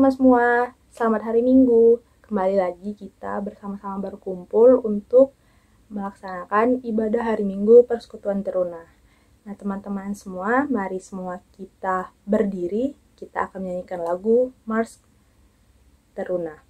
teman-teman semua, selamat hari Minggu. Kembali lagi kita bersama-sama berkumpul untuk melaksanakan ibadah hari Minggu Persekutuan Teruna. Nah teman-teman semua, mari semua kita berdiri, kita akan menyanyikan lagu Mars Teruna.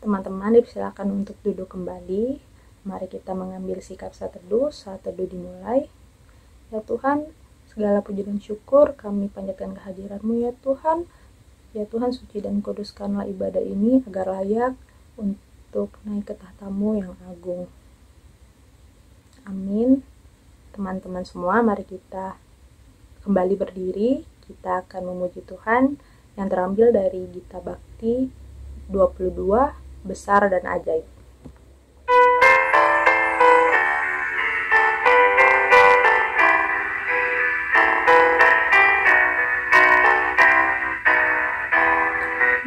Teman-teman dipersilakan untuk duduk kembali. Mari kita mengambil sikap saat teduh dimulai. Ya Tuhan, segala puji dan syukur kami panjatkan kehadirat-Mu ya Tuhan. Ya Tuhan, suci dan kuduskanlah ibadah ini agar layak untuk naik ke tahta-Mu yang agung. Amin. Teman-teman semua, mari kita kembali berdiri. Kita akan memuji Tuhan yang terambil dari Gita Bakti 22, Besar dan Ajaib.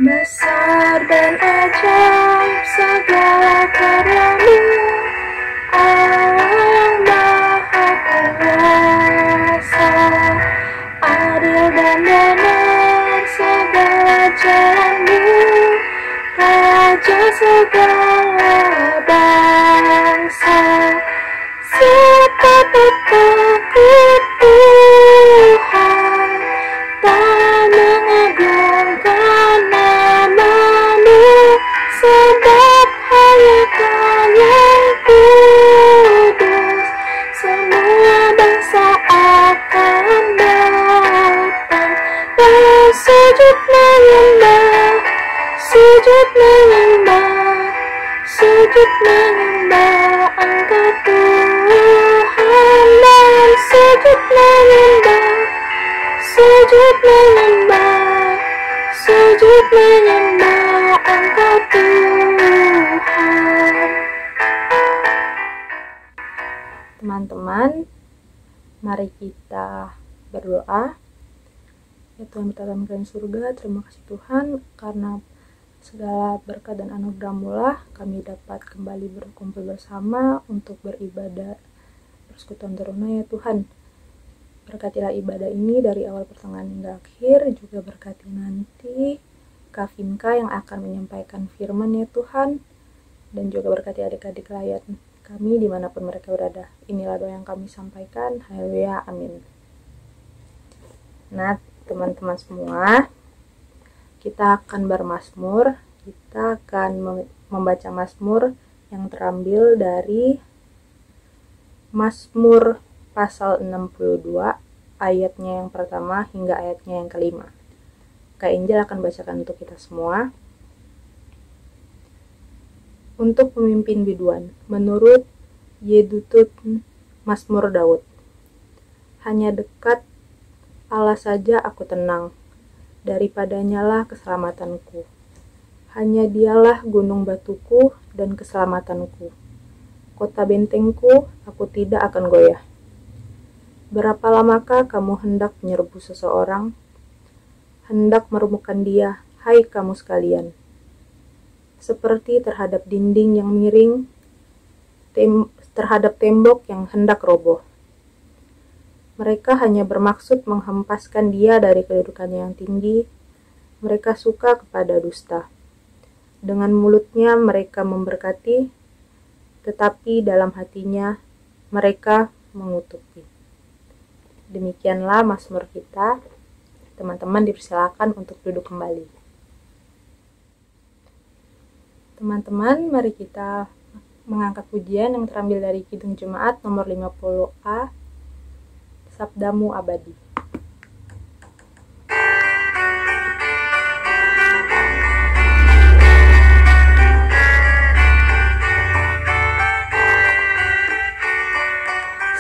Besar dan ajaib segala karya-Mu, Allah yang Maha Kuasa. Adil dan benar segala jalan-Mu, Raja segala bangsa. Siapa takut Tuhan, tak mengagungkan nama-Mu, sebab hanya Kau yang kudus. Semua bangsa akan datang dan sujud menyembah, sujud menyembah, sujud menyembah Engkau Tuhan, dan sujud menyembah, sujud menyembah, sujud menyembah Engkau Tuhan. Teman-teman, mari kita berdoa. Ya Tuhan dalam kerajaan surga, terima kasih Tuhan karena segala berkat dan anugerah-Mu lah kami dapat kembali berkumpul bersama untuk beribadah Persekutuan Teruna ya Tuhan. Berkatilah ibadah ini dari awal pertengahan hingga akhir, juga berkati nanti Kak Vinka yang akan menyampaikan firman ya Tuhan, dan juga berkati adik-adik rakyat kami dimanapun mereka berada. Inilah doa yang kami sampaikan. Haleluya, amin. Nah teman-teman semua, kita akan bermazmur. Kita akan membaca mazmur yang terambil dari Mazmur pasal 62, ayatnya yang pertama hingga ayatnya yang kelima. Kak Injil akan bacakan untuk kita semua. Untuk pemimpin biduan, menurut Yedutun Mazmur Daud. Hanya dekat Allah saja aku tenang, daripadanya lah keselamatanku. Hanya Dialah gunung batuku dan keselamatanku. Kota bentengku, aku tidak akan goyah. Berapa lamakah kamu hendak menyerbu seseorang? Hendak meremukkan dia, hai kamu sekalian. Seperti terhadap dinding yang miring, terhadap tembok yang hendak roboh. Mereka hanya bermaksud menghempaskan dia dari kedudukannya yang tinggi. Mereka suka kepada dusta. Dengan mulutnya mereka memberkati, tetapi dalam hatinya mereka mengutuki. Demikianlah Mazmur kita. Teman-teman dipersilakan untuk duduk kembali. Teman-teman, mari kita mengangkat pujian yang terambil dari Kidung Jemaat nomor 50A, Sabdamu Abadi.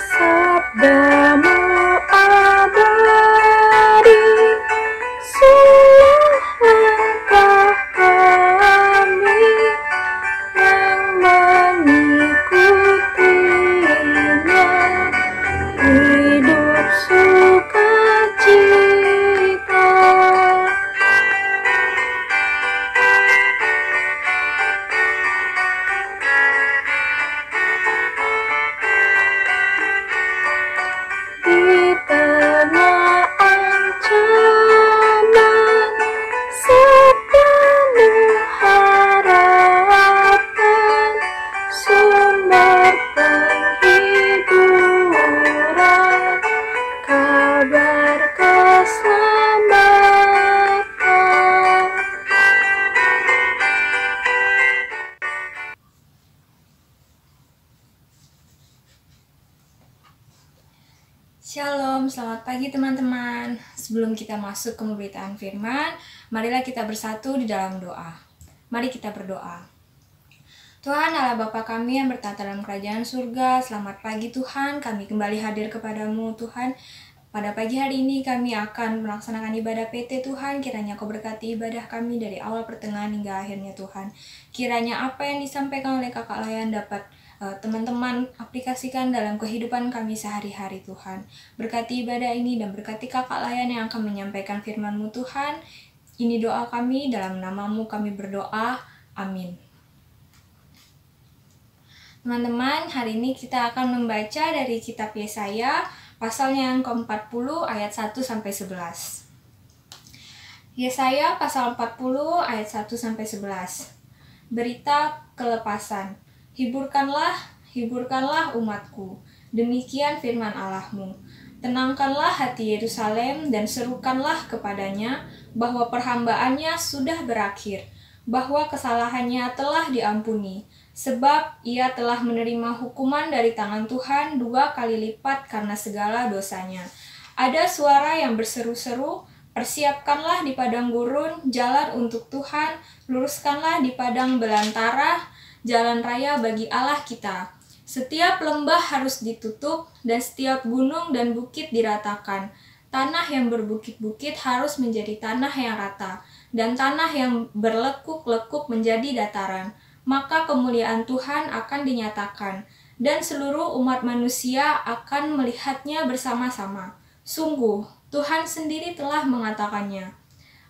Sabdamu abadi, sungguh langkah kami yang mengikutinya, hidup sukacita. Di tengah ancaman, Sabdamu harapan, sumber penghiburan, kabar keselamatan. Shalom, selamat pagi teman-teman. Sebelum kita masuk ke pemberitaan firman, marilah kita bersatu di dalam doa. Mari kita berdoa. Tuhan Allah Bapa kami yang bertata dalam kerajaan surga, selamat pagi Tuhan, kami kembali hadir kepadamu Tuhan. Pada pagi hari ini kami akan melaksanakan ibadah PT Tuhan, kiranya Kau berkati ibadah kami dari awal pertengahan hingga akhirnya Tuhan. Kiranya apa yang disampaikan oleh Kakak Layan dapat teman-teman aplikasikan dalam kehidupan kami sehari-hari Tuhan. Berkati ibadah ini dan berkati Kakak Layan yang akan menyampaikan firman-Mu Tuhan. Ini doa kami, dalam nama-Mu kami berdoa. Amin. Teman-teman, hari ini kita akan membaca dari kitab Yesaya, pasalnya yang ke-40 ayat 1-11. Yesaya pasal 40 ayat 1-11. Berita kelepasan. Hiburkanlah, hiburkanlah umatku. Demikian firman Allahmu. Tenangkanlah hati Yerusalem dan serukanlah kepadanya bahwa perhambaannya sudah berakhir, bahwa kesalahannya telah diampuni, sebab ia telah menerima hukuman dari tangan Tuhan 2 kali lipat karena segala dosanya. Ada suara yang berseru-seru, persiapkanlah di padang gurun jalan untuk Tuhan, luruskanlah di padang belantara jalan raya bagi Allah kita. Setiap lembah harus ditutup dan setiap gunung dan bukit diratakan. Tanah yang berbukit-bukit harus menjadi tanah yang rata, dan tanah yang berlekuk-lekuk menjadi dataran. Maka kemuliaan Tuhan akan dinyatakan, dan seluruh umat manusia akan melihatnya bersama-sama. Sungguh, Tuhan sendiri telah mengatakannya.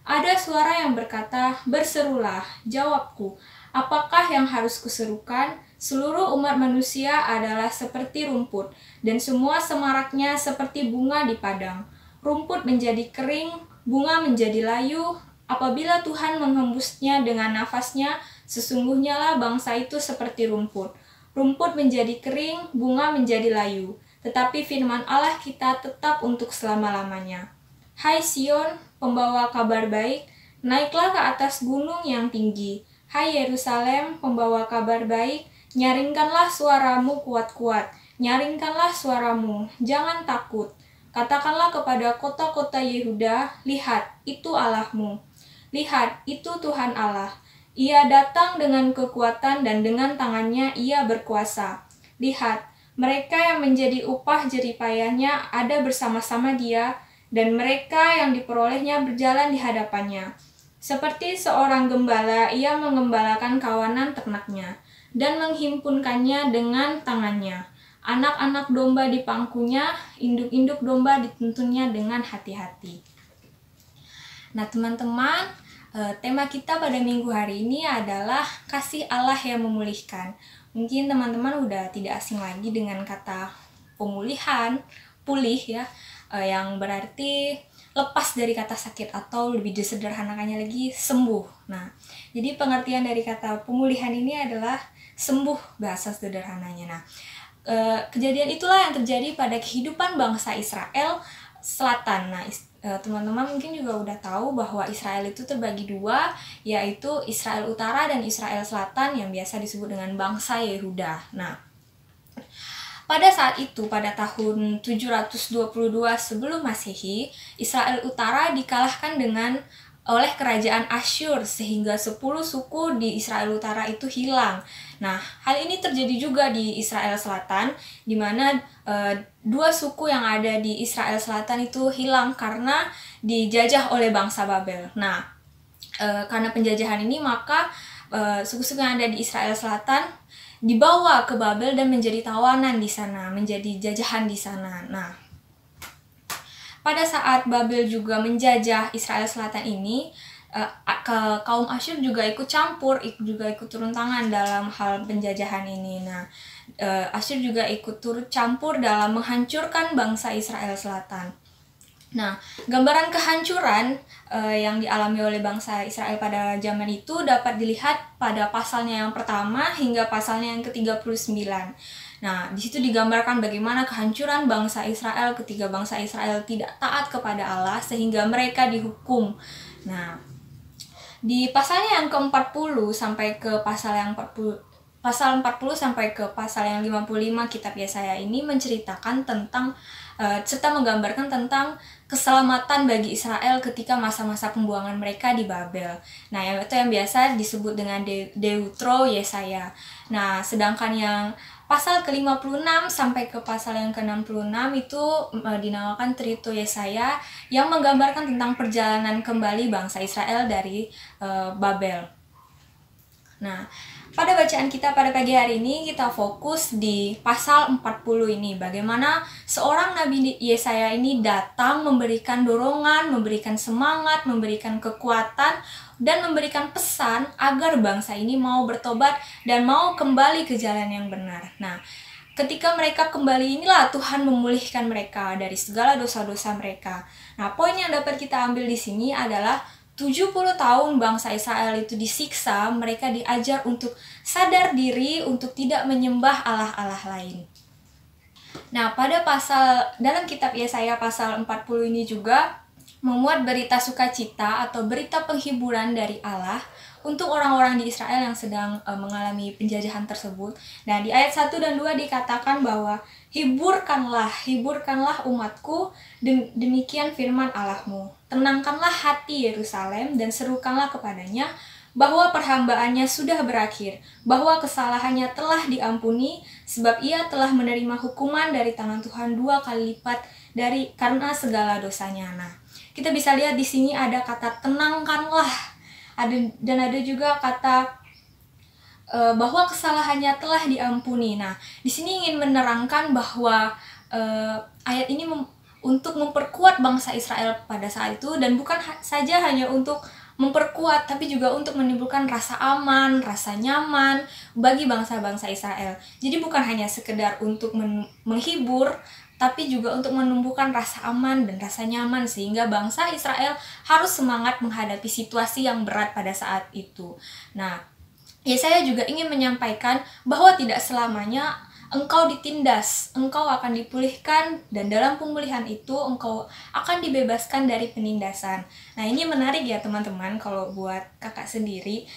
Ada suara yang berkata, berserulah, jawabku, apakah yang harus kuserukan? Seluruh umat manusia adalah seperti rumput, dan semua semaraknya seperti bunga di padang. Rumput menjadi kering, bunga menjadi layu. Apabila Tuhan menghembusnya dengan nafasnya, sesungguhnya lah bangsa itu seperti rumput. Rumput menjadi kering, bunga menjadi layu. Tetapi firman Allah kita tetap untuk selama-lamanya. Hai Sion, pembawa kabar baik, naiklah ke atas gunung yang tinggi. Hai Yerusalem, pembawa kabar baik, nyaringkanlah suaramu kuat-kuat. Nyaringkanlah suaramu, jangan takut. Katakanlah kepada kota-kota Yehuda, lihat, itu Allahmu. Lihat, itu Tuhan Allah. Ia datang dengan kekuatan dan dengan tangannya ia berkuasa. Lihat, mereka yang menjadi upah jeripayahnya ada bersama-sama dia, dan mereka yang diperolehnya berjalan di hadapannya. Seperti seorang gembala, ia mengembalakan kawanan ternaknya, dan menghimpunkannya dengan tangannya. Anak-anak domba di pangkunya, induk-induk domba dituntunnya dengan hati-hati. Nah teman-teman, tema kita pada minggu hari ini adalah kasih Allah yang memulihkan. Mungkin teman-teman udah tidak asing lagi dengan kata pemulihan, pulih ya, yang berarti lepas dari kata sakit atau lebih disederhanakannya lagi sembuh. Nah, jadi pengertian dari kata pemulihan ini adalah sembuh bahasa sederhananya. Nah, kejadian itulah yang terjadi pada kehidupan bangsa Israel Selatan. Nah, teman-teman mungkin juga udah tahu bahwa Israel itu terbagi dua, yaitu Israel Utara dan Israel Selatan yang biasa disebut dengan bangsa Yehuda. Nah, pada saat itu, pada tahun 722 sebelum Masehi, Israel Utara dikalahkan oleh kerajaan Asyur sehingga 10 suku di Israel Utara itu hilang. Nah, hal ini terjadi juga di Israel Selatan, di mana 2 suku yang ada di Israel Selatan itu hilang karena dijajah oleh bangsa Babel. Nah, karena penjajahan ini maka suku-suku yang ada di Israel Selatan dibawa ke Babel dan menjadi tawanan di sana, menjadi jajahan di sana. Nah, pada saat Babel juga menjajah Israel Selatan ini, kaum Asyur juga ikut campur, juga ikut turun tangan dalam hal penjajahan ini. Nah, Asyur juga ikut turut campur dalam menghancurkan bangsa Israel Selatan. Nah, gambaran kehancuran yang dialami oleh bangsa Israel pada zaman itu dapat dilihat pada pasalnya yang pertama hingga pasalnya yang ke-39. Nah, di situ digambarkan bagaimana kehancuran bangsa Israel ketika bangsa Israel tidak taat kepada Allah sehingga mereka dihukum. Nah, di pasalnya yang ke-40 sampai ke pasal yang 40 sampai ke pasal yang 55 kitab Yesaya ini menceritakan tentang serta menggambarkan tentang keselamatan bagi Israel ketika masa-masa pembuangan mereka di Babel. Nah, itu yang biasa disebut dengan Deutero Yesaya. Nah, sedangkan yang pasal ke-56 sampai ke pasal yang ke-66 itu dinamakan Trito Yesaya yang menggambarkan tentang perjalanan kembali bangsa Israel dari Babel. Nah, pada bacaan kita pada pagi hari ini kita fokus di pasal 40 ini. Bagaimana seorang Nabi Yesaya ini datang memberikan dorongan, memberikan semangat, memberikan kekuatan, dan memberikan pesan agar bangsa ini mau bertobat dan mau kembali ke jalan yang benar. Nah, ketika mereka kembali inilah Tuhan memulihkan mereka dari segala dosa-dosa mereka. Nah, poin yang dapat kita ambil di sini adalah 70 tahun bangsa Israel itu disiksa, mereka diajar untuk sadar diri, untuk tidak menyembah Allah-Allah lain. Nah, pada dalam kitab Yesaya pasal 40 ini juga memuat berita sukacita atau berita penghiburan dari Allah untuk orang-orang di Israel yang sedang mengalami penjajahan tersebut. Nah, di ayat 1 dan 2 dikatakan bahwa hiburkanlah umatku, demikian firman Allahmu. Tenangkanlah hati Yerusalem dan serukanlah kepadanya bahwa perhambaannya sudah berakhir, bahwa kesalahannya telah diampuni, sebab ia telah menerima hukuman dari tangan Tuhan 2 kali lipat karena segala dosanya. Nah, kita bisa lihat di sini ada kata tenangkanlah, dan ada juga kata bahwa kesalahannya telah diampuni. Nah, di sini ingin menerangkan bahwa ayat ini untuk memperkuat bangsa Israel pada saat itu, dan bukan saja hanya untuk memperkuat, tapi juga untuk menimbulkan rasa aman, rasa nyaman bagi bangsa-bangsa Israel. Jadi bukan hanya sekedar untuk menghibur, tapi juga untuk menumbuhkan rasa aman dan rasa nyaman sehingga bangsa Israel harus semangat menghadapi situasi yang berat pada saat itu. Nah, Yesaya juga ingin menyampaikan bahwa tidak selamanya engkau ditindas, engkau akan dipulihkan, dan dalam pemulihan itu engkau akan dibebaskan dari penindasan. Nah, ini menarik ya teman-teman kalau buat kakak sendiri.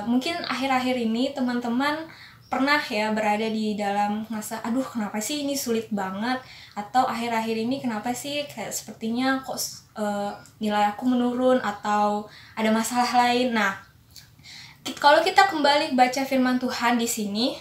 Mungkin akhir-akhir ini teman-teman pernah ya berada di dalam masa, aduh kenapa sih ini sulit banget, atau akhir-akhir ini kenapa sih kayak sepertinya kok nilai aku menurun, atau ada masalah lain. Nah, kalau kita kembali baca firman Tuhan di sini,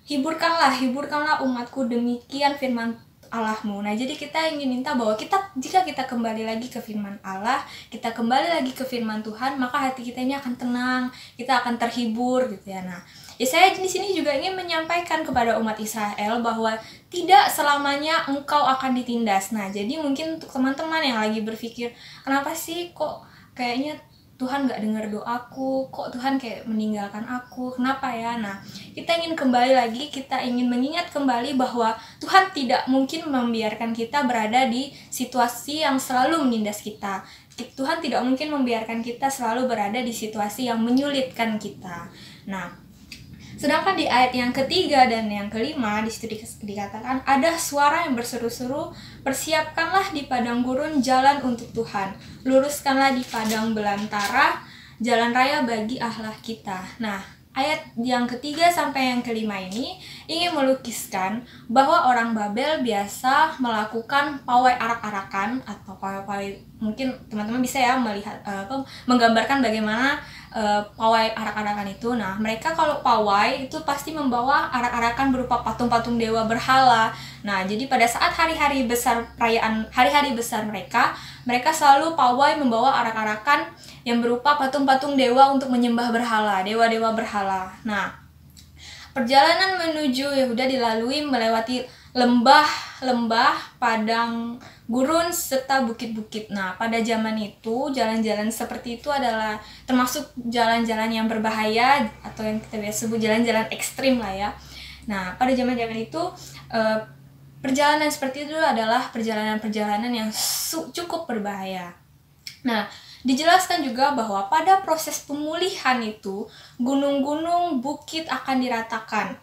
hiburkanlah umatku, demikian firman Allahmu. Nah, jadi kita ingin minta bahwa jika kita kembali lagi ke firman Allah, kita kembali lagi ke firman Tuhan, maka hati kita ini akan tenang, kita akan terhibur gitu ya. Nah, saya di sini juga ingin menyampaikan kepada umat Israel bahwa tidak selamanya engkau akan ditindas. Nah, jadi mungkin untuk teman-teman yang lagi berpikir, kenapa sih kok kayaknya Tuhan gak dengar doaku, kok Tuhan kayak meninggalkan aku, kenapa ya? Nah, kita ingin kembali lagi, kita ingin mengingat kembali bahwa Tuhan tidak mungkin membiarkan kita berada di situasi yang selalu menindas kita. Tuhan tidak mungkin membiarkan kita selalu berada di situasi yang menyulitkan kita. Nah, sedangkan di ayat yang ketiga dan yang kelima di situ dikatakan ada suara yang berseru-seru, persiapkanlah di padang gurun jalan untuk Tuhan, luruskanlah di padang belantara jalan raya bagi Allah kita. Nah, ayat yang ketiga sampai yang kelima ini ingin melukiskan bahwa orang Babel biasa melakukan pawai arak-arakan atau pawai mungkin teman-teman bisa ya melihat menggambarkan bagaimana pawai arak-arakan itu. Nah, mereka kalau pawai itu pasti membawa arak-arakan berupa patung-patung dewa berhala. Nah, jadi pada saat hari-hari besar perayaan hari-hari besar mereka selalu pawai membawa arak-arakan yang berupa patung-patung dewa untuk menyembah berhala, dewa-dewa berhala. Nah, perjalanan menuju Yehuda dilalui melewati lembah, padang gurun, serta bukit-bukit. Nah, pada zaman itu, jalan-jalan seperti itu adalah termasuk jalan-jalan yang berbahaya, atau yang kita biasa sebut jalan-jalan ekstrim lah ya. Nah, pada zaman-zaman itu, perjalanan seperti itu adalah perjalanan-perjalanan yang cukup berbahaya. Nah, dijelaskan juga bahwa pada proses pemulihan itu, gunung-gunung, bukit akan diratakan.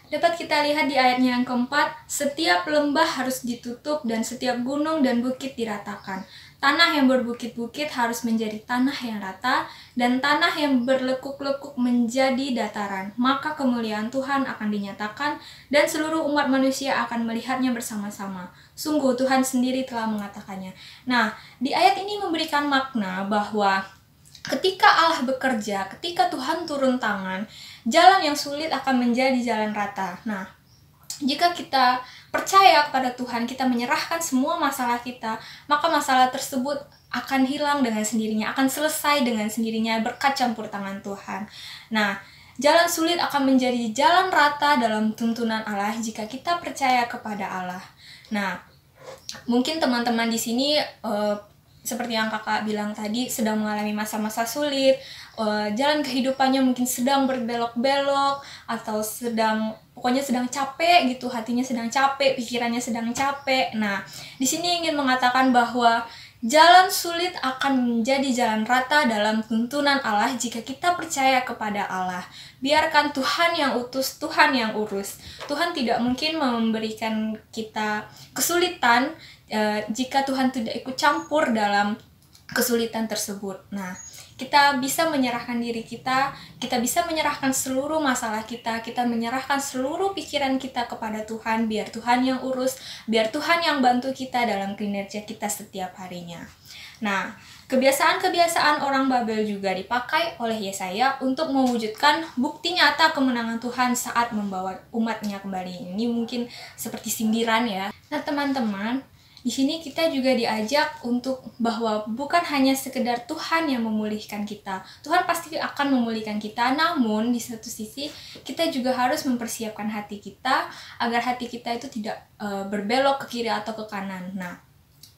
Dapat kita lihat di ayatnya yang keempat, setiap lembah harus ditutup dan setiap gunung dan bukit diratakan. Tanah yang berbukit-bukit harus menjadi tanah yang rata dan tanah yang berlekuk-lekuk menjadi dataran. Maka kemuliaan Tuhan akan dinyatakan dan seluruh umat manusia akan melihatnya bersama-sama. Sungguh Tuhan sendiri telah mengatakannya. Nah, di ayat ini memberikan makna bahwa ketika Allah bekerja, ketika Tuhan turun tangan, jalan yang sulit akan menjadi jalan rata. Nah, jika kita percaya kepada Tuhan, kita menyerahkan semua masalah kita, maka masalah tersebut akan hilang dengan sendirinya, akan selesai dengan sendirinya berkat campur tangan Tuhan. Nah, jalan sulit akan menjadi jalan rata dalam tuntunan Allah jika kita percaya kepada Allah. Nah, mungkin teman-teman di sini seperti yang kakak bilang tadi, sedang mengalami masa-masa sulit, jalan kehidupannya mungkin sedang berbelok-belok, atau pokoknya sedang capek gitu, hatinya sedang capek, pikirannya sedang capek. Nah, di sini ingin mengatakan bahwa jalan sulit akan menjadi jalan rata dalam tuntunan Allah jika kita percaya kepada Allah. Biarkan Tuhan yang utus, Tuhan yang urus. Tuhan tidak mungkin memberikan kita kesulitan jika Tuhan tidak ikut campur dalam kesulitan tersebut. Nah, kita bisa menyerahkan diri kita bisa menyerahkan seluruh masalah kita menyerahkan seluruh pikiran kita kepada Tuhan, biar Tuhan yang urus, biar Tuhan yang bantu kita dalam kinerja kita setiap harinya. Nah, kebiasaan-kebiasaan orang Babel juga dipakai oleh Yesaya untuk mewujudkan bukti nyata kemenangan Tuhan saat membawa umatnya kembali. Ini mungkin seperti sindiran ya. Nah, teman-teman, di sini kita juga diajak untuk bahwa bukan hanya sekedar Tuhan yang memulihkan kita. Tuhan pasti akan memulihkan kita, namun di satu sisi kita juga harus mempersiapkan hati kita agar hati kita itu tidak berbelok ke kiri atau ke kanan. Nah,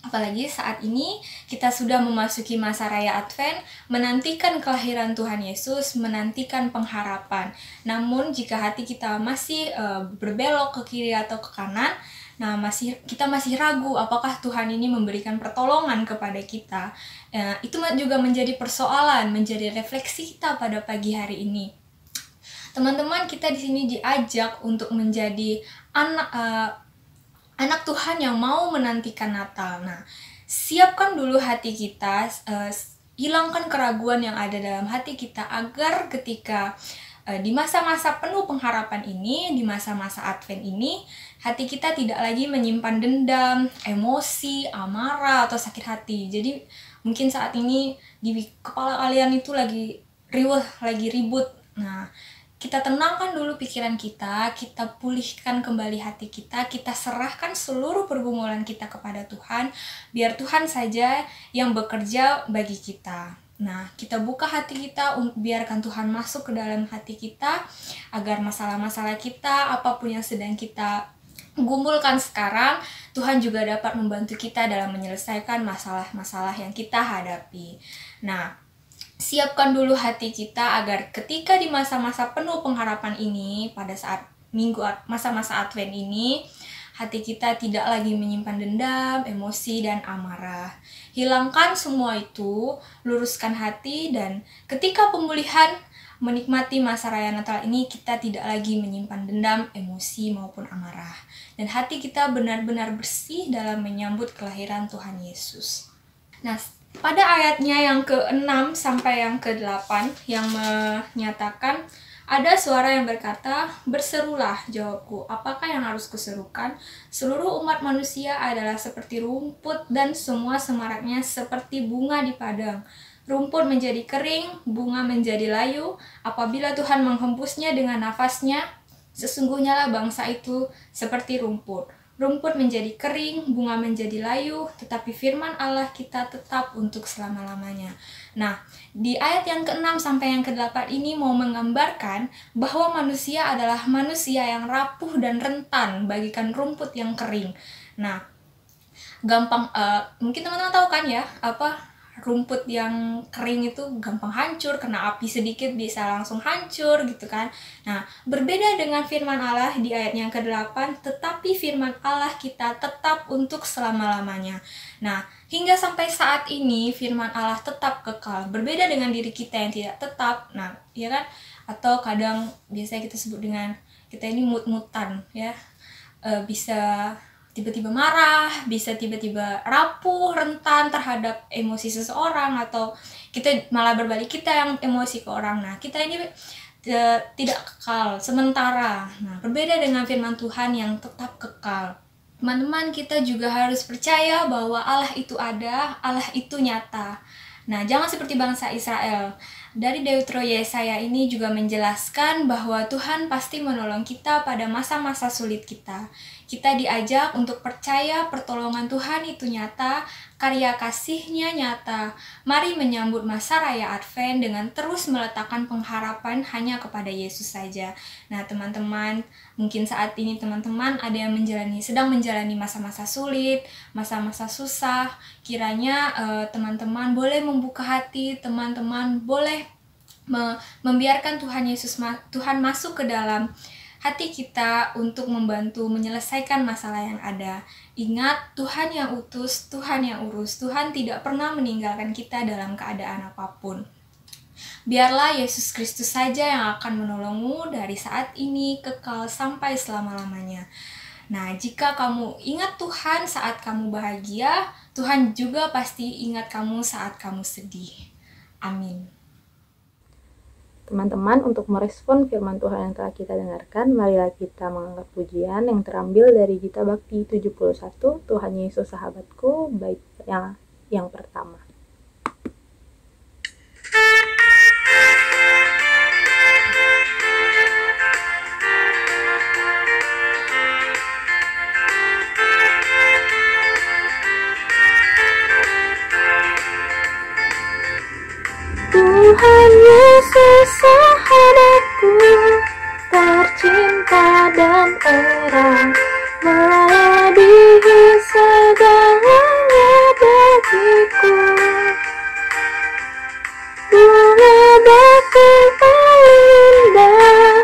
apalagi saat ini kita sudah memasuki masa raya Advent, menantikan kelahiran Tuhan Yesus, menantikan pengharapan. Namun jika hati kita masih berbelok ke kiri atau ke kanan, nah, kita masih ragu apakah Tuhan ini memberikan pertolongan kepada kita. Itu juga menjadi persoalan, menjadi refleksi kita pada pagi hari ini. Teman-teman, kita di sini diajak untuk menjadi anak Tuhan yang mau menantikan Natal. Nah, siapkan dulu hati kita, hilangkan keraguan yang ada dalam hati kita agar ketika di masa-masa penuh pengharapan ini, di masa-masa Advent ini, hati kita tidak lagi menyimpan dendam, emosi, amarah, atau sakit hati. Jadi mungkin saat ini di kepala kalian itu lagi riweh, lagi ribut. Nah, kita tenangkan dulu pikiran kita pulihkan kembali hati kita serahkan seluruh pergumulan kita kepada Tuhan, biar Tuhan saja yang bekerja bagi kita. Nah, kita buka hati kita, biarkan Tuhan masuk ke dalam hati kita, agar masalah-masalah kita, apapun yang sedang kita gumulkan sekarang, Tuhan juga dapat membantu kita dalam menyelesaikan masalah-masalah yang kita hadapi. Nah, siapkan dulu hati kita agar ketika di masa-masa penuh pengharapan ini, pada saat masa-masa Advent ini, hati kita tidak lagi menyimpan dendam, emosi, dan amarah. Hilangkan semua itu, luruskan hati, dan ketika pemulihan menikmati masa raya Natal ini, kita tidak lagi menyimpan dendam, emosi, maupun amarah. Dan hati kita benar-benar bersih dalam menyambut kelahiran Tuhan Yesus. Nah, pada ayatnya yang ke-6 sampai yang ke-8 yang menyatakan, ada suara yang berkata, "Berserulah," jawabku, "apakah yang harus kuserukan? Seluruh umat manusia adalah seperti rumput dan semua semaraknya seperti bunga di padang. Rumput menjadi kering, bunga menjadi layu, apabila Tuhan menghembusnya dengan nafasnya, sesungguhnya lah bangsa itu seperti rumput. Rumput menjadi kering, bunga menjadi layu, tetapi firman Allah kita tetap untuk selama-lamanya." Nah, di ayat yang ke-6 sampai yang ke-8 ini mau menggambarkan bahwa manusia adalah manusia yang rapuh dan rentan bagikan rumput yang kering. Nah, mungkin teman-teman tahu kan ya, rumput yang kering itu gampang hancur, kena api sedikit bisa langsung hancur gitu kan. Nah, berbeda dengan firman Allah di ayat yang ke-8, tetapi firman Allah kita tetap untuk selama-lamanya. Nah, hingga sampai saat ini firman Allah tetap kekal, berbeda dengan diri kita yang tidak tetap. Nah, ya kan? Atau kadang biasanya kita sebut dengan kita ini mut-mutan ya. Bisa tiba-tiba marah, bisa tiba-tiba rapuh, rentan terhadap emosi seseorang, atau kita malah berbalik kita yang emosi ke orang. Nah, kita ini tidak kekal, sementara. Nah, berbeda dengan firman Tuhan yang tetap kekal. Teman-teman, kita juga harus percaya bahwa Allah itu ada, Allah itu nyata. Nah, jangan seperti bangsa Israel. Dari Deutero Yesaya ini juga menjelaskan bahwa Tuhan pasti menolong kita pada masa-masa sulit kita. Kita diajak untuk percaya pertolongan Tuhan itu nyata, karya kasih-Nya nyata. Mari menyambut masa raya Advent dengan terus meletakkan pengharapan hanya kepada Yesus saja. Nah, teman-teman, mungkin saat ini teman-teman ada yang sedang menjalani masa-masa sulit, masa-masa susah. Kiranya teman-teman boleh membuka hati, teman-teman boleh membiarkan Tuhan masuk ke dalam hati kita untuk membantu menyelesaikan masalah yang ada. Ingat, Tuhan yang utus, Tuhan yang urus. Tuhan tidak pernah meninggalkan kita dalam keadaan apapun. Biarlah Yesus Kristus saja yang akan menolongmu dari saat ini kekal sampai selama-lamanya. Nah, jika kamu ingat Tuhan saat kamu bahagia, Tuhan juga pasti ingat kamu saat kamu sedih. Amin. Teman-teman, untuk merespon firman Tuhan yang telah kita dengarkan, marilah kita mengangkat pujian yang terambil dari Gita Bakti 71, Tuhan Yesus Sahabatku, bait yang pertama. Tuhan Yesus sahabatku, tercinta dan erat, melebihi segalanya bagiku. Bunga bakung paling indah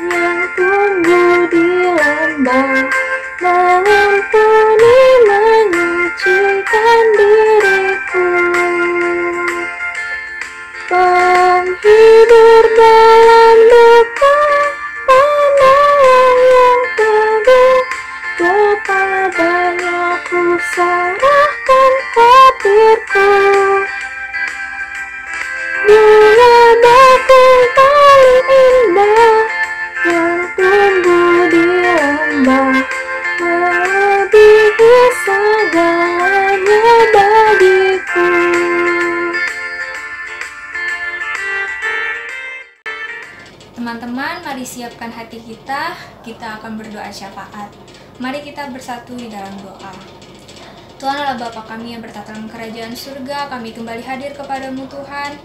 yang tumbuh di lembah, mengampuni menyucikan diriku. Penghibur dalam duka, penolong yang teguh, telah disiapkan hati kita, kita akan berdoa syafaat. Mari kita bersatu di dalam doa. Tuhan Allah Bapa kami yang bertata dalam kerajaan surga, kami kembali hadir kepadamu Tuhan.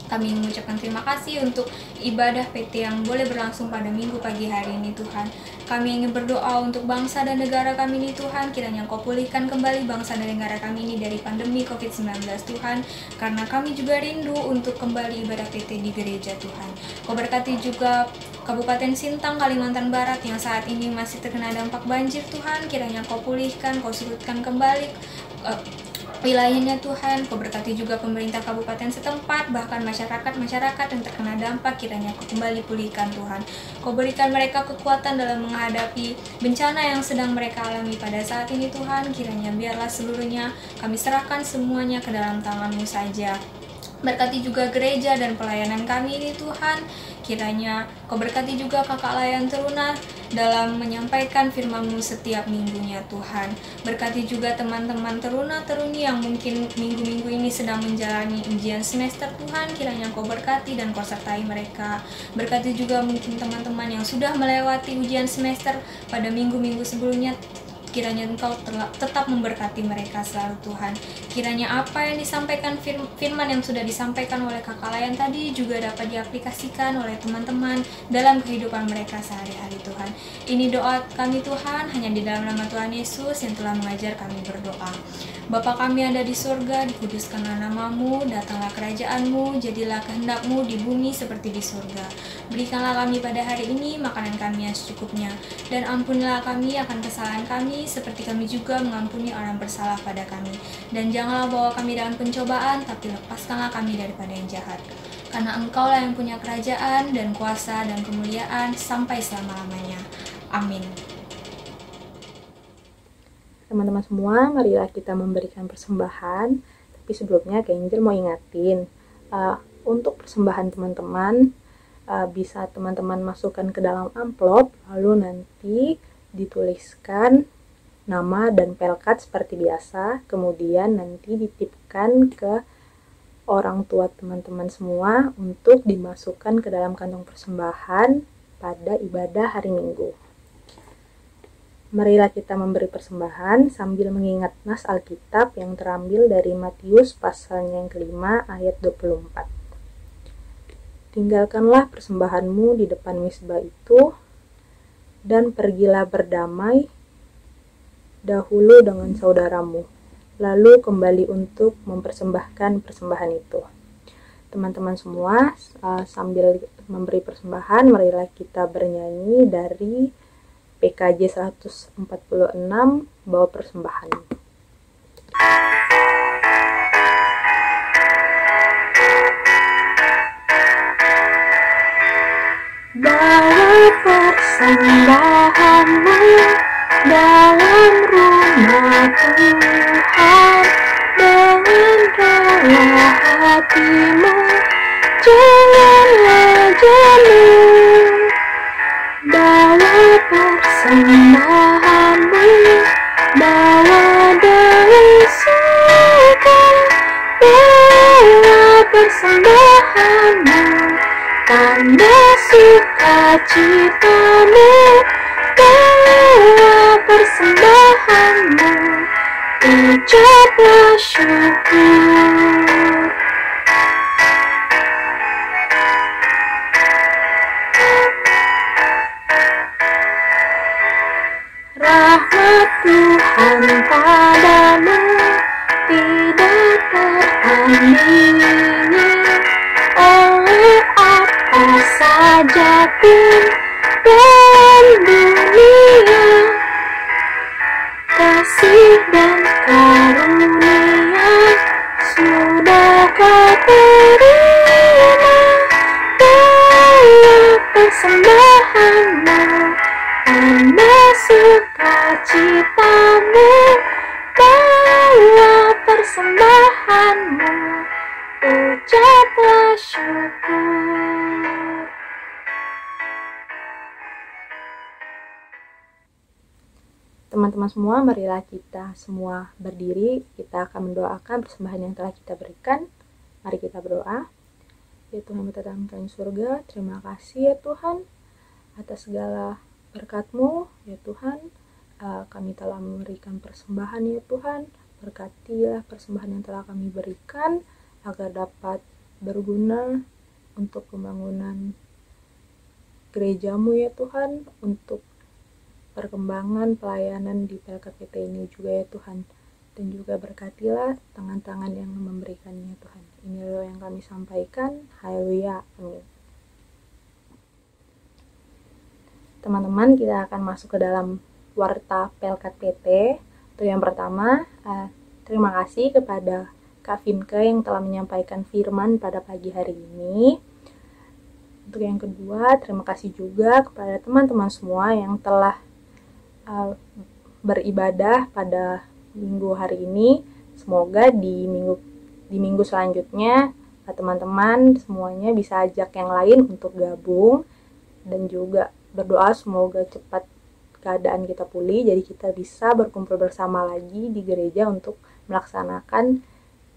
Kami mengucapkan terima kasih untuk ibadah PT yang boleh berlangsung pada minggu pagi hari ini Tuhan. Kami ingin berdoa untuk bangsa dan negara kami ini Tuhan, kiranya Kau pulihkan kembali bangsa dan negara kami ini dari pandemi COVID-19 Tuhan, karena kami juga rindu untuk kembali ibadah PT di gereja Tuhan. Kau berkati juga Kabupaten Sintang, Kalimantan Barat yang saat ini masih terkena dampak banjir Tuhan, kiranya Kau pulihkan, Kau surutkan kembali wilayahnya Tuhan. Kau berkati juga pemerintah kabupaten setempat, bahkan masyarakat yang terkena dampak, kiranya Kau kembali pulihkan Tuhan. Kau berikan mereka kekuatan dalam menghadapi bencana yang sedang mereka alami pada saat ini Tuhan, kiranya biarlah seluruhnya kami serahkan semuanya ke dalam tangan-Mu saja. Berkati juga gereja dan pelayanan kami ini Tuhan, kiranya Kau berkati juga kakak layan teruna dalam menyampaikan firman-Mu setiap minggunya Tuhan. Berkati juga teman-teman teruna-teruni yang mungkin minggu-minggu ini sedang menjalani ujian semester Tuhan, kiranya Kau berkati dan Kau sertai mereka. Berkati juga mungkin teman-teman yang sudah melewati ujian semester pada minggu-minggu sebelumnya, kiranya Engkau tetap memberkati mereka selalu Tuhan. Kiranya apa yang disampaikan firman yang sudah disampaikan oleh kakak layan tadi juga dapat diaplikasikan oleh teman-teman dalam kehidupan mereka sehari-hari Tuhan. Ini doa kami Tuhan, hanya di dalam nama Tuhan Yesus yang telah mengajar kami berdoa. Bapa kami yang ada di surga, dikuduskanlah nama-Mu, datanglah kerajaan-Mu, jadilah kehendak-Mu di bumi seperti di surga. Berikanlah kami pada hari ini makanan kami yang secukupnya, dan ampunilah kami akan kesalahan kami, seperti kami juga mengampuni orang bersalah pada kami. Dan janganlah bawa kami dalam pencobaan, tapi lepaskanlah kami daripada yang jahat. Karena Engkaulah yang punya kerajaan dan kuasa dan kemuliaan sampai selama-lamanya. Amin. Teman-teman semua, marilah kita memberikan persembahan. Tapi sebelumnya Kak Angel mau ingatin, untuk persembahan teman-teman, bisa teman-teman masukkan ke dalam amplop, lalu nanti dituliskan nama dan pelkat seperti biasa, kemudian nanti dititipkan ke orang tua teman-teman semua untuk dimasukkan ke dalam kantong persembahan pada ibadah hari Minggu. Marilah kita memberi persembahan sambil mengingat nas Alkitab yang terambil dari Matius pasalnya yang kelima ayat 24. Tinggalkanlah persembahanmu di depan misbah itu, dan pergilah berdamai dahulu dengan saudaramu, lalu kembali untuk mempersembahkan persembahan itu. Teman-teman semua, sambil memberi persembahan, marilah kita bernyanyi dari PKJ 146, bawa persembahan. Bawa persembahanmu dalam rumah Tuhan, dengan rela hatimu, janganlah jenuh. Bawa persembahanmu, bawa dengan suka, bawa persembahanmu, tanda sukacitamu, bawa persembahanmu, ucaplah syukur. Rahmat Tuhan padamu tidak tertandingi oleh apa saja pun dalam dunia. Kasih dan karunia sudah kau terima, bawa persembahanmu, tanda sukacitamu, bawa persembahanmu, ucaplah syukur. Teman-teman semua, marilah kita semua berdiri. Kita akan mendoakan persembahan yang telah kita berikan. Mari kita berdoa. Ya Tuhan, Bapa dalam surga, terima kasih ya Tuhan Atas segala berkat-Mu ya Tuhan, kami telah memberikan persembahan ya Tuhan. Berkatilah persembahan yang telah kami berikan agar dapat berguna untuk pembangunan gereja-Mu ya Tuhan, untuk perkembangan pelayanan di PLKPT ini juga ya Tuhan. Dan juga berkatilah tangan-tangan yang memberikannya Tuhan. Ini doa yang kami sampaikan. Haleluya. Amin. Teman-teman, kita akan masuk ke dalam warta PLKPT. Untuk yang pertama, terima kasih kepada Kak Vinke yang telah menyampaikan firman pada pagi hari ini. Untuk yang kedua, terima kasih juga kepada teman-teman semua yang telah beribadah pada minggu hari ini. Semoga di minggu selanjutnya teman-teman semuanya bisa ajak yang lain untuk gabung, dan juga berdoa semoga cepat keadaan kita pulih, jadi kita bisa berkumpul bersama lagi di gereja untuk melaksanakan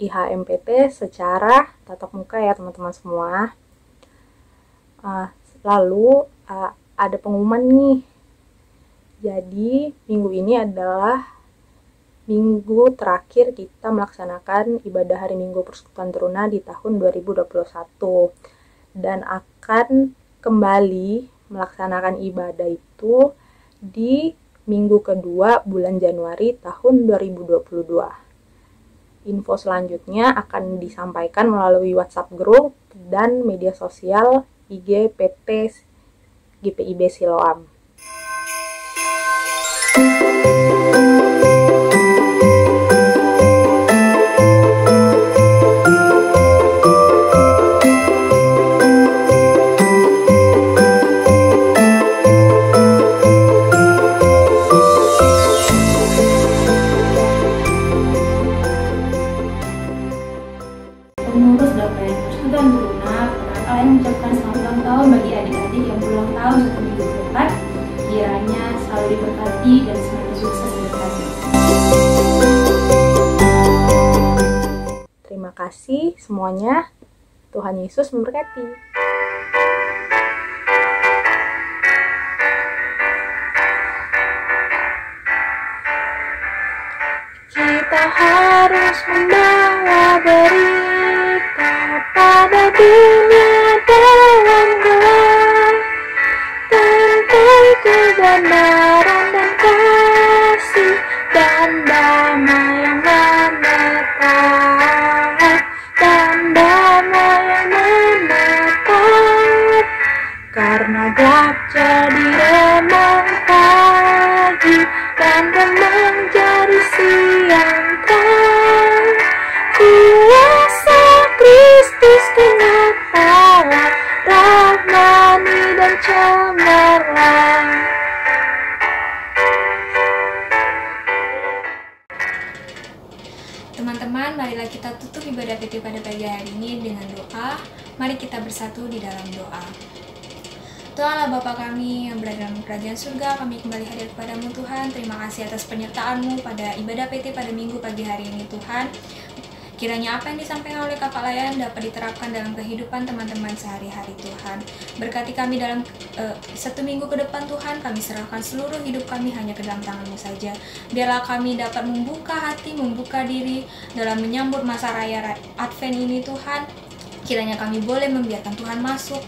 IHMPT secara tatap muka ya teman-teman semua. Lalu ada pengumuman nih. Jadi minggu ini adalah minggu terakhir kita melaksanakan ibadah hari Minggu Persekutuan Teruna di tahun 2021, dan akan kembali melaksanakan ibadah itu di minggu kedua bulan Januari tahun 2022. Info selanjutnya akan disampaikan melalui WhatsApp group dan media sosial IG PT GPIB Siloam. Pengurus DPR Persekutuan Teruna, kalian mengucapkan selamat ulang tahun bagi adik-adik yang berulang tahun 1 minggu ke depan. Kiranya selalu diberkati dan semakin sukses ke depannya. Terima kasih semuanya. Tuhan Yesus memberkati. Kita harus membawa berita pada dunia dalam gelap tentang kebenaran dan kasih dan damai yang menetap, dan damai yang menetap, karena gelap jadi remang pagi dan remang jadi siang terang. Kuasa Kristus kenyatalah, rahmani dan cemerlang. Teman-teman, marilah kita tutup ibadah PT pada pagi hari ini dengan doa. Mari kita bersatu di dalam doa. Tuhan Allah Bapa kami yang berada dalam kerajaan surga, kami kembali hadir kepadamu Tuhan. Terima kasih atas penyertaan-Mu pada ibadah PT pada minggu pagi hari ini Tuhan. Kiranya apa yang disampaikan oleh Kak Layan dapat diterapkan dalam kehidupan teman-teman sehari-hari Tuhan. Berkati kami dalam 1 minggu ke depan Tuhan, kami serahkan seluruh hidup kami hanya ke dalam tangan-Mu saja. Biarlah kami dapat membuka hati, membuka diri dalam menyambut masa raya Advent ini Tuhan. Kiranya kami boleh membiarkan Tuhan masuk.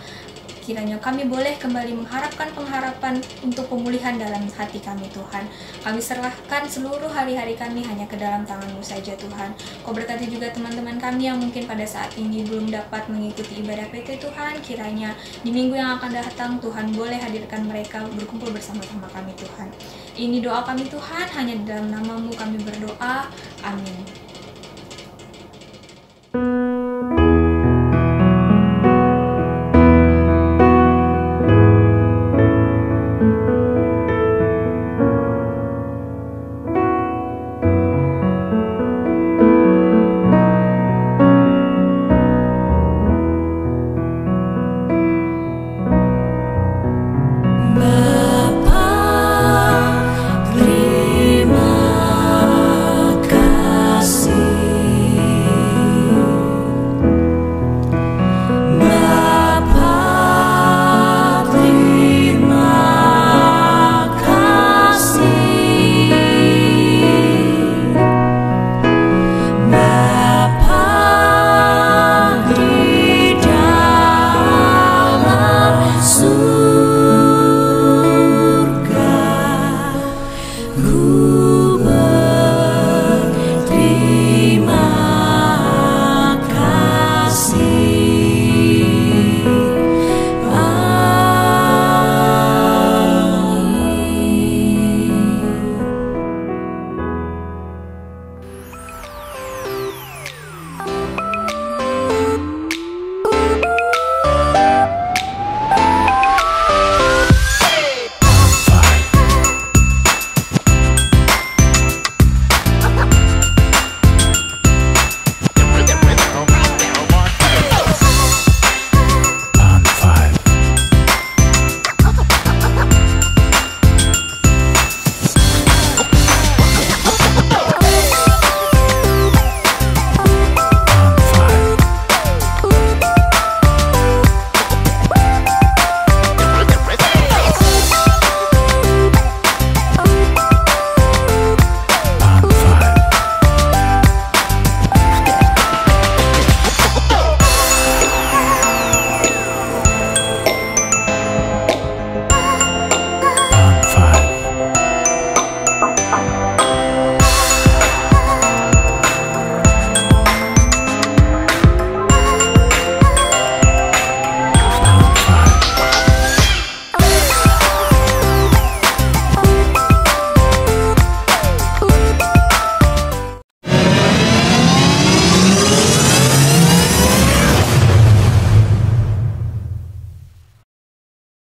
Kiranya kami boleh kembali mengharapkan pengharapan untuk pemulihan dalam hati kami Tuhan. Kami serahkan seluruh hari-hari kami hanya ke dalam tangan-Mu saja Tuhan. Kau berkati juga teman-teman kami yang mungkin pada saat ini belum dapat mengikuti ibadah PT Tuhan. Kiranya di minggu yang akan datang Tuhan boleh hadirkan mereka berkumpul bersama-sama kami Tuhan. Ini doa kami Tuhan, hanya di dalam nama-Mu kami berdoa. Amin.